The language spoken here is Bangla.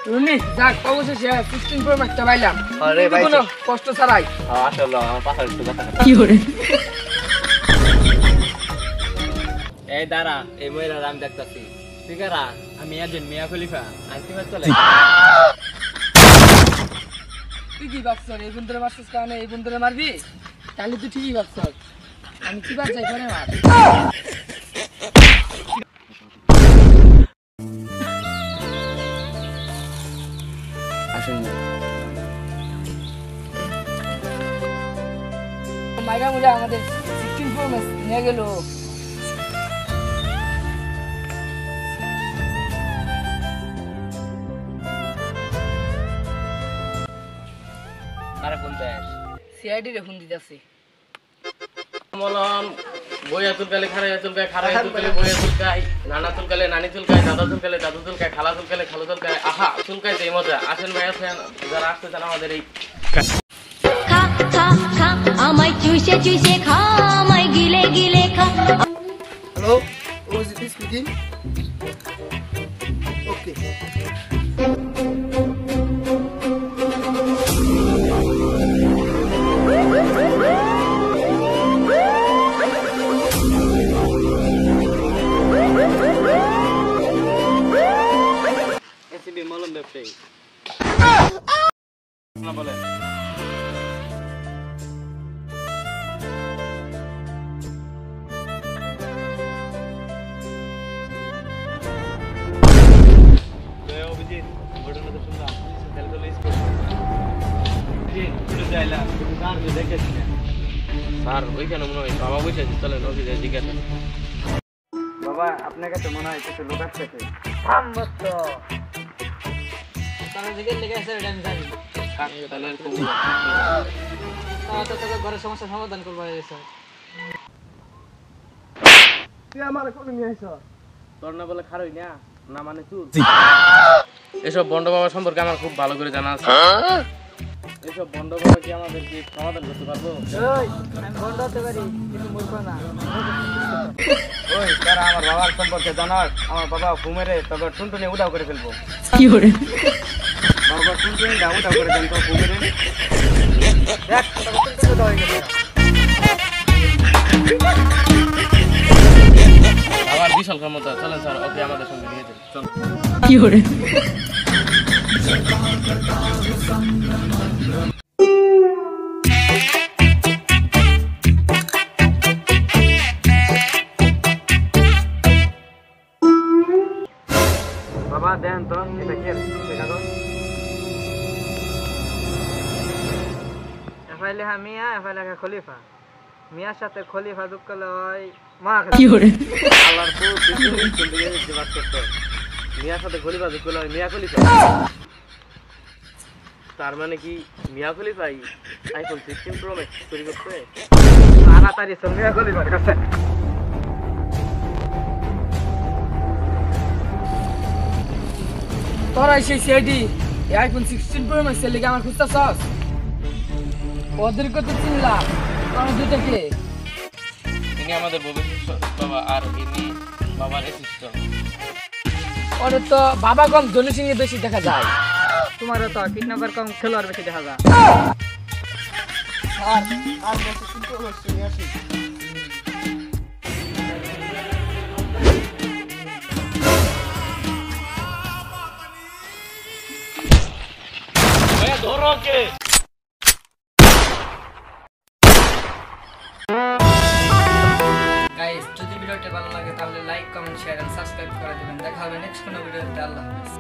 রুনি যাক অবশেষে 16 প্রো ম্যাক্সটা পাইলাম। আরে ভাই কোনো কষ্ট ছাড়াই। আসলে আমার পাশে একটু কথা কি করে? এই দাঁড়া এই মহিলার আমি দেখতাছি ঠিক আছে আমি একজন মিয়া খলিফা আইসিমার চলে তুই কি ভাবছস এই বন্ধুরে মারছিস কারণে এই বন্ধুরে মারবি? তাহলে তুই ঠিকই ভাবছস। আমি কি বার যাই করে মার। আসুন মাইরা মুলে আমাদের 16 প্রো ম্যাক্স নিয়ে গেল। আরে কোন দেশ সিআইডি রে ফোন দিতেছি। বললাম বইয়া তুলকালে খারাইয়া তুলকায় খারাইয়া তুলকালে বইয়া তুলকায় নানা তুলকালে নানি তুলকায় দাদা তুলকালে দাদু তুলকায় খালা তুলকালে খালু তুলকায় আহা তুলকায় এই মজা আসেন ভাই আছেন যারা আসতে চান আমাদের এই খা খা খা আমায় চুষে চুষে খা আমায় গিলে গিলে খা। Hello, who is it speaking? Okay. ACB মলম ব্যবসায়ী না বলে অভিজিৎ ঘটনা তো শুনলাম স্যার ওইখানে মনে হয় বাবা বসে আছে চলেন অফিসে জিজ্ঞাসা বাবা আপনার কাছে মনে হয় কিছু লোক আসছে তাহলে দিকে লেগে আছে এটা আমি জানি। তাহলে তো তোকে ঘরের সমস্যার সমাধান করবো স্যার। তুই আমার কোলে নিয়ে আইছ তোর না বলে খারই না না মানে তুই এসব বন্ড বাবা সম্পর্কে আমার খুব ভালো করে জানা আছে এসব বন্ড বাবা কি আমাদের কি সমাধান করতে পারবো আমি বন্ধ হতে পারি কিন্তু মরবো না। ওই তারা আমার বাবার সম্পর্কে জানাস আমার বাবা ঘুমেরে তবে টুনটুনি উদাও করে ফেলবো কি করে? বাবা টুনটুনি উদাও করে দেন তো ঘুমেরে দেখ তোকে তো হয়ে গেছে বাবার বিশাল ক্ষমতা চলেন স্যার ওকে আমাদের সঙ্গে নিয়ে যান চল কি করে? বাবা দেন তো এটা কি কাগজ এফআইলে মিয়া এফআইলে খলিফা মিয়ার সাথে খলিফা যোগ করলে হয় মা। কি করে আল্লাহর পুরো পৃথিবী চলতে গেছে বাস করতে মিয়ার সাথে খলিফা যোগ করলে হয় মিয়া খলিফা তার মানে কি মিয়া খলিফাই আইফোন 16 প্রো ম্যাক্স তৈরি করতে তাড়াতাড়ি চল মিয়া খলিফার কাছে। তোরা সেই সিআইডি আইফোন 16 প্রো ম্যাক্স এর লিগে আমার খুঁজতেছস? ওদের কত চিনলাম তোরা দুটাকে। ইনি আমাদের ভবিষ্যৎ বাবা আর ইনি বাবার অ্যাসিস্ট্যান্ট ওদের তো বাবা কম ধনী সিংহে বেশি দেখা যায়। তোমারও তো কিডন্যাপার কম খেলোয়াড় বেশি দেখা যায়। আর আর বেশি কিন্তু হচ্ছে নিয়ে আসি ধরো কে গাইস যদি ভিডিওটা ভালো লাগে তাহলে like comment share and subscribe করে দিবেন। দেখা হবে নেক্সট কোনো ভিডিওতে। আল্লাহ হাফেজ।